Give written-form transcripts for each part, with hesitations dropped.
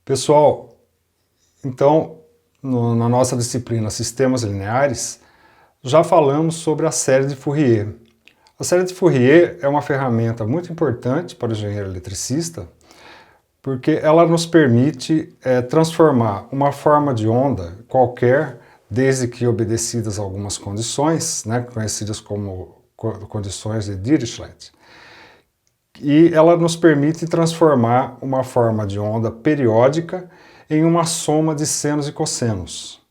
Pessoal, então, na nossa disciplina Sistemas Lineares, já falamos sobre a série de Fourier. A série de Fourier é uma ferramenta muito importante para o engenheiro eletricista, porque ela nos permite transformar uma forma de onda qualquer, desde que obedecidas algumas condições, né, conhecidas como condições de Dirichlet, e ela nos permite transformar uma forma de onda periódica em uma soma de senos e cossenos.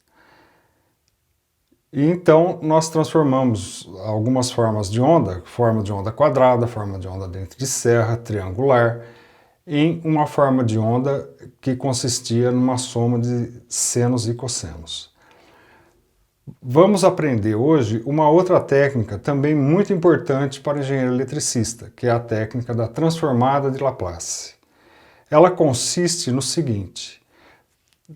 E então nós transformamos algumas forma de onda quadrada, forma de onda dente de serra, triangular, em uma forma de onda que consistia numa soma de senos e cossenos. Vamos aprender hoje uma outra técnica também muito importante para o engenheiro eletricista, que é a técnica da transformada de Laplace. Ela consiste no seguinte: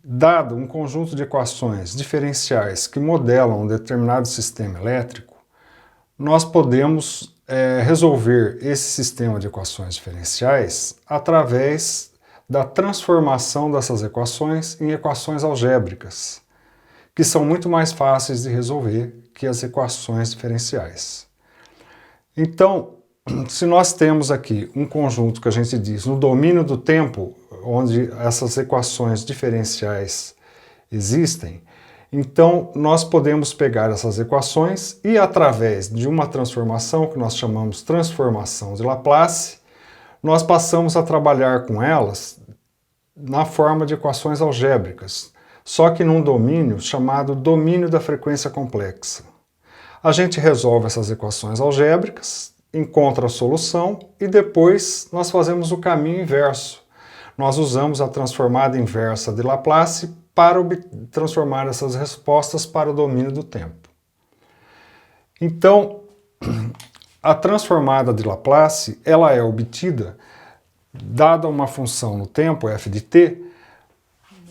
dado um conjunto de equações diferenciais que modelam um determinado sistema elétrico, nós podemos resolver esse sistema de equações diferenciais através da transformação dessas equações em equações algébricas, que são muito mais fáceis de resolver que as equações diferenciais. Então, se nós temos aqui um conjunto que a gente diz no domínio do tempo, onde essas equações diferenciais existem, então nós podemos pegar essas equações e, através de uma transformação que nós chamamos transformação de Laplace, nós passamos a trabalhar com elas na forma de equações algébricas, só que num domínio chamado domínio da frequência complexa. A gente resolve essas equações algébricas, encontra a solução e depois nós fazemos o caminho inverso. Nós usamos a transformada inversa de Laplace para transformar essas respostas para o domínio do tempo. Então, a transformada de Laplace, ela é obtida dada uma função no tempo, f de t,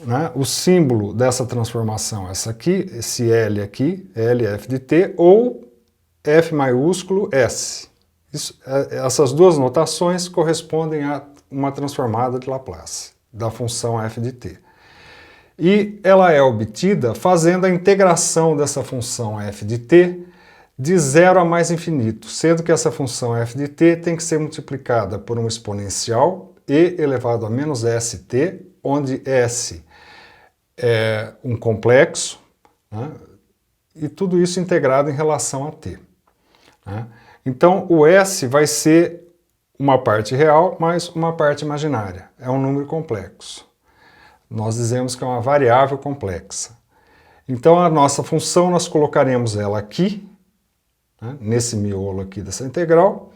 né? O símbolo dessa transformação é essa aqui, esse L aqui, L é f de t, ou F maiúsculo S. Essas duas notações correspondem a uma transformada de Laplace, da função f de t. E ela é obtida fazendo a integração dessa função f de t de 0 a mais infinito, sendo que essa função f de t tem que ser multiplicada por uma exponencial e elevado a menos st, onde S é um complexo, né? E tudo isso integrado em relação a t. Né? Então o S vai ser uma parte real mais uma parte imaginária, é um número complexo. Nós dizemos que é uma variável complexa. Então a nossa função nós colocaremos ela aqui, né, nesse miolo aqui dessa integral,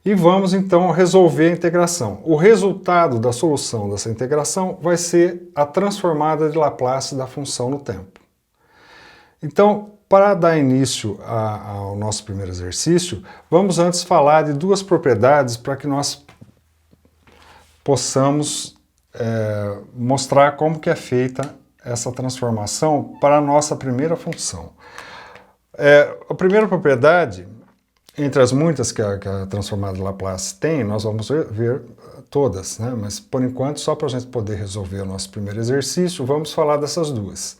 e vamos então resolver a integração. O resultado da solução dessa integração vai ser a transformada de Laplace da função no tempo. Então, para dar início ao nosso primeiro exercício, vamos antes falar de duas propriedades para que nós possamos mostrar como que é feita essa transformação para a nossa primeira função. A primeira propriedade, entre as muitas que a transformada de Laplace tem, nós vamos ver todas, né? Mas por enquanto, só para a gente poder resolver o nosso primeiro exercício, vamos falar dessas duas.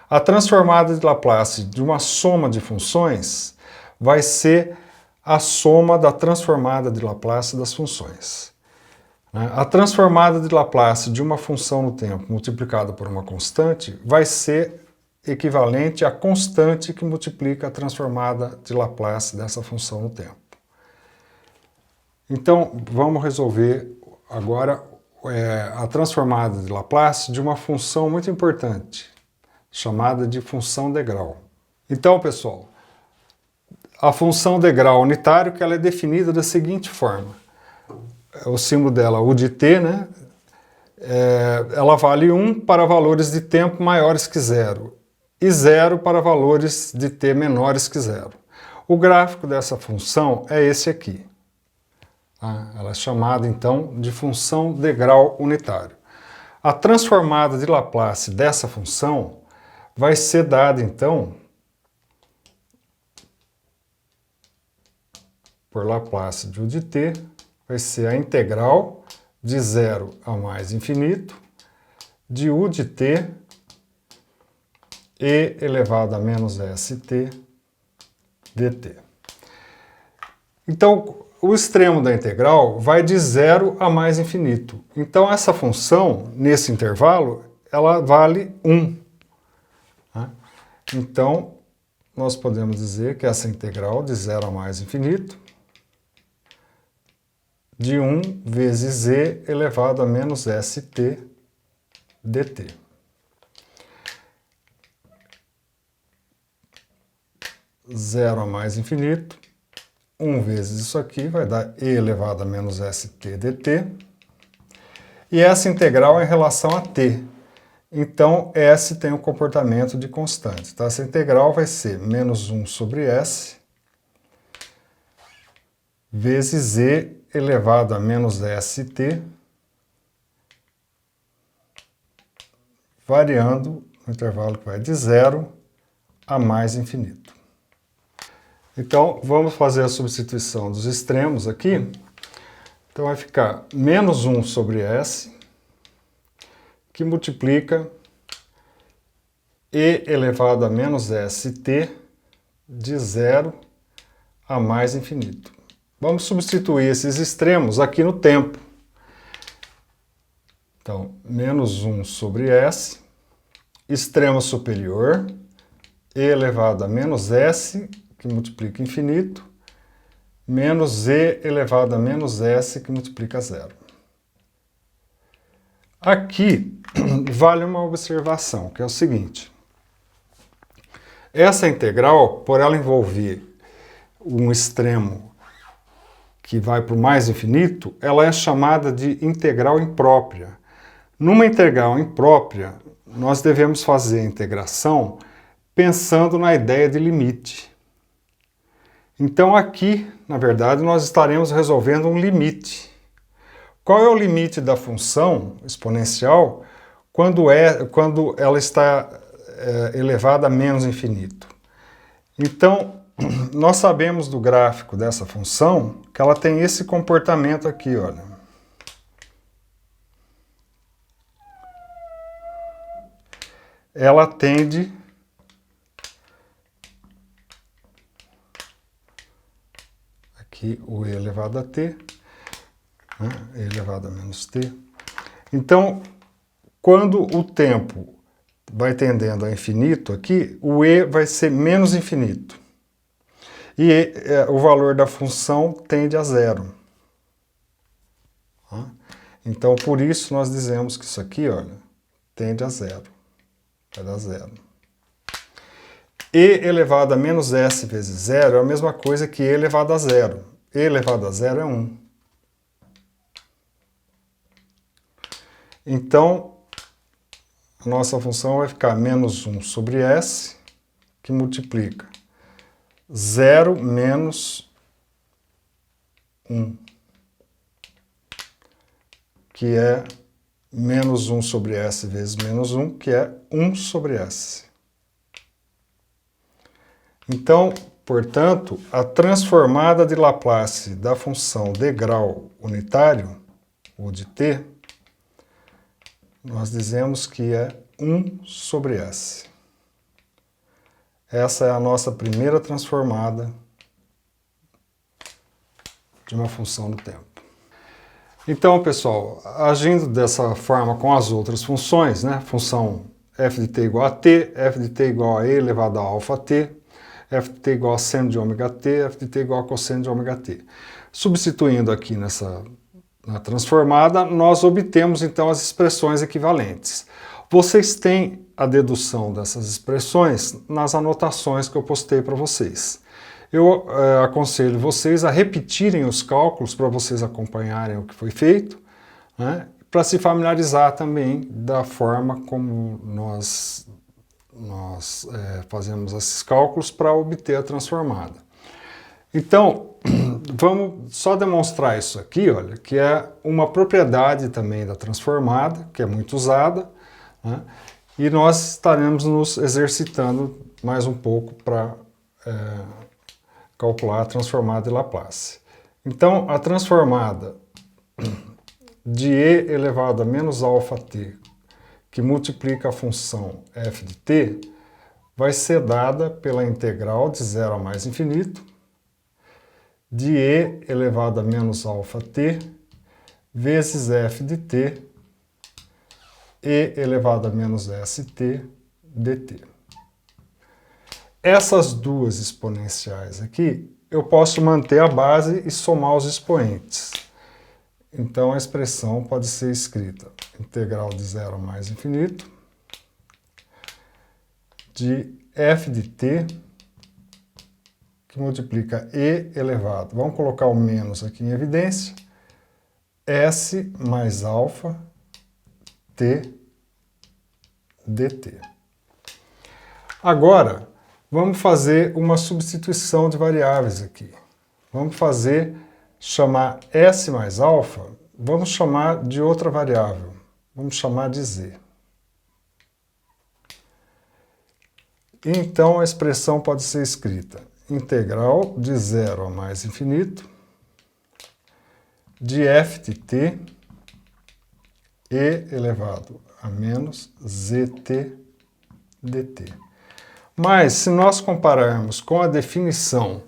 A transformada de Laplace de uma soma de funções vai ser a soma da transformada de Laplace das funções. A transformada de Laplace de uma função no tempo multiplicada por uma constante vai ser equivalente à constante que multiplica a transformada de Laplace dessa função no tempo. Então, vamos resolver agora a transformada de Laplace de uma função muito importante, chamada de função degrau. Então, pessoal, a função degrau unitário que ela é definida da seguinte forma. O símbolo dela, U de t, né? Ela vale 1 para valores de tempo maiores que 0 e 0 para valores de t menores que 0. O gráfico dessa função é esse aqui. Ela é chamada, então, de função degrau unitário. A transformada de Laplace dessa função vai ser dada, então, por Laplace de U de t vai ser a integral de 0 a mais infinito de U de t e elevado a menos st dt. Então, o extremo da integral vai de 0 a mais infinito. Então, essa função, nesse intervalo, ela vale 1. Né? Então, nós podemos dizer que essa integral de 0 a mais infinito de 1 vezes z elevado a menos st dt. Zero a mais infinito, 1 vezes isso aqui vai dar e elevado a menos st dt. E essa integral é em relação a t. Então, s tem um comportamento de constante. Então, essa integral vai ser menos 1 sobre s vezes z elevado a menos st, variando no intervalo que vai de 0 a mais infinito. Então, vamos fazer a substituição dos extremos aqui. Então, vai ficar menos 1 sobre s, que multiplica e elevado a menos st de 0 a mais infinito. Vamos substituir esses extremos aqui no tempo. Então, menos 1 sobre s, extremo superior, e elevado a menos s, que multiplica infinito, menos z elevado a menos s, que multiplica zero. Aqui vale uma observação, que é o seguinte. Essa integral, por ela envolver um extremo que vai para o mais infinito, ela é chamada de integral imprópria. Numa integral imprópria, nós devemos fazer a integração pensando na ideia de limite. Então aqui, na verdade, nós estaremos resolvendo um limite. Qual é o limite da função exponencial quando ela está elevada a menos infinito? Então, nós sabemos do gráfico dessa função que ela tem esse comportamento aqui, olha. Ela tende aqui o e elevado a t, né, e elevado a menos t. Então, quando o tempo vai tendendo a infinito aqui, o e vai ser menos infinito. E o valor da função tende a zero. Então, por isso, nós dizemos que isso aqui, olha, tende a zero. Vai dar zero. E elevado a menos s vezes zero é a mesma coisa que e elevado a zero. E elevado a zero é 1. Então, a nossa função vai ficar menos 1 sobre s, que multiplica 0 menos 1, que é menos 1 sobre s vezes menos 1, que é 1 sobre s. Então, portanto, a transformada de Laplace da função de grau unitário, U de t, nós dizemos que é 1 sobre s. Essa é a nossa primeira transformada de uma função do tempo. Então, pessoal, agindo dessa forma com as outras funções, né? Função f de t igual a t, f de t igual a e elevado a alfa t, f de t igual a seno de ômega t, f de t igual a cosseno de ômega t. Substituindo aqui na transformada, nós obtemos então as expressões equivalentes. Vocês têm a dedução dessas expressões nas anotações que eu postei para vocês. Eu aconselho vocês a repetirem os cálculos para vocês acompanharem o que foi feito, né, para se familiarizar também da forma como nós fazemos esses cálculos para obter a transformada. Então, vamos só demonstrar isso aqui, olha, que é uma propriedade também da transformada, que é muito usada, né, e nós estaremos nos exercitando mais um pouco para calcular a transformada de Laplace. Então, a transformada de e elevado a menos alfa t, que multiplica a função f de t, vai ser dada pela integral de 0 a mais infinito de e elevado a menos alfa t vezes f de t e elevado a menos st dt. Essas duas exponenciais aqui, eu posso manter a base e somar os expoentes. Então, a expressão pode ser escrita integral de 0 a mais infinito de f de t, que multiplica e elevado, vamos colocar o menos aqui em evidência, s mais alfa t dt. Agora, vamos fazer uma substituição de variáveis aqui. Vamos chamar s mais alfa, vamos chamar de outra variável. Vamos chamar de z. Então, a expressão pode ser escrita integral de 0 a mais infinito de f de t e elevado a menos zt dt. Mas, se nós compararmos com a definição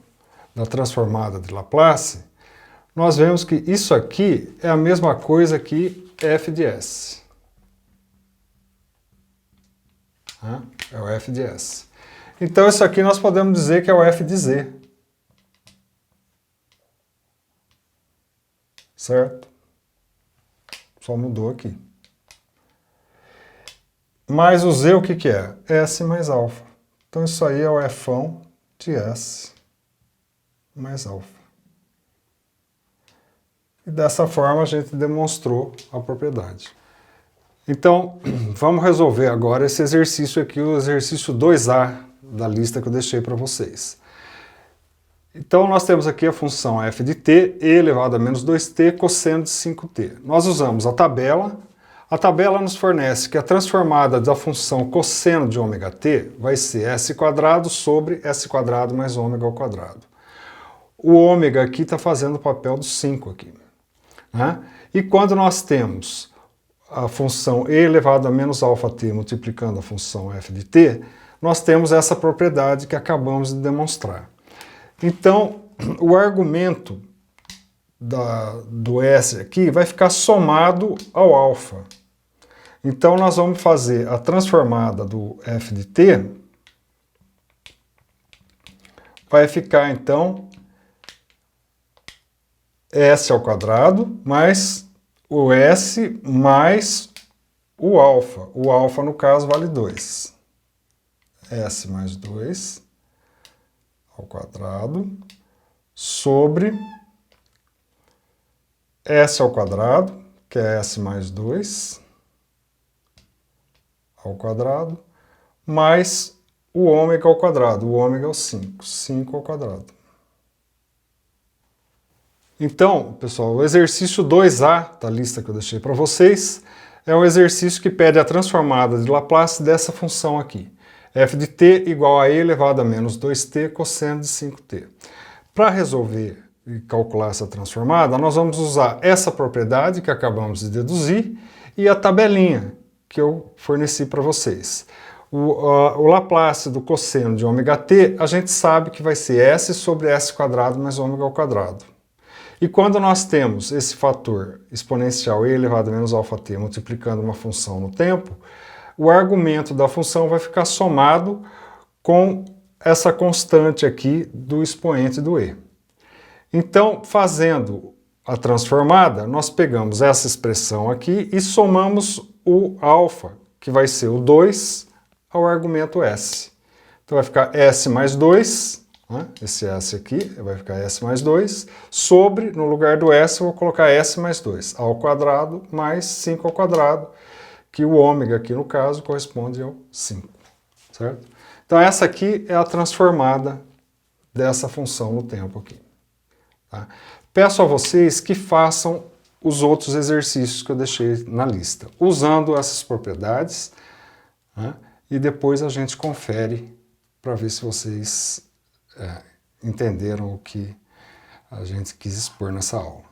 da transformada de Laplace, nós vemos que isso aqui é a mesma coisa que f de s. É o f de s. Então, isso aqui nós podemos dizer que é o f de z. Certo? Só mudou aqui. Mas o z o que é? S mais alfa. Então, isso aí é o fão de S mais alfa. E dessa forma a gente demonstrou a propriedade. Então, vamos resolver agora esse exercício aqui, o exercício 2A da lista que eu deixei para vocês. Então, nós temos aqui a função f de t, e elevado a menos 2t, cosseno de 5t. Nós usamos a tabela. A tabela nos fornece que a transformada da função cosseno de ômega t vai ser s² sobre s² mais ômega ao quadrado. O ômega aqui está fazendo o papel do 5 aqui. Né? E quando nós temos a função e elevado a menos alfa t multiplicando a função f de t, nós temos essa propriedade que acabamos de demonstrar. Então, o argumento do S aqui vai ficar somado ao alfa. Então, nós vamos fazer a transformada do f de t, vai ficar, então, s ao quadrado mais o s mais o alfa. O alfa, no caso, vale 2. S mais 2 ao quadrado sobre s ao quadrado, que é s mais 2 ao quadrado, mais o ômega ao quadrado. O ômega é o 5. 5 ao quadrado. Então, pessoal, o exercício 2A da lista que eu deixei para vocês é um exercício que pede a transformada de Laplace dessa função aqui. F de t igual a e elevado a menos 2t cosseno de 5t. Para resolver e calcular essa transformada, nós vamos usar essa propriedade que acabamos de deduzir e a tabelinha que eu forneci para vocês. O Laplace do cosseno de ômega t, a gente sabe que vai ser s sobre s² mais ômega ao quadrado. E quando nós temos esse fator exponencial e elevado a menos alfa t multiplicando uma função no tempo, o argumento da função vai ficar somado com essa constante aqui do expoente do e. Então, fazendo a transformada, nós pegamos essa expressão aqui e somamos o alfa, que vai ser o 2, ao argumento s. Então, vai ficar s mais 2, né? Esse s aqui vai ficar s mais 2, sobre, no lugar do s, eu vou colocar s mais 2, ao quadrado mais 5 ao quadrado, que o ômega aqui, no caso, corresponde ao 5, certo? Então, essa aqui é a transformada dessa função no tempo aqui. Tá? Peço a vocês que façam os outros exercícios que eu deixei na lista, usando essas propriedades, né? E depois a gente confere para ver se vocês entenderam o que a gente quis expor nessa aula.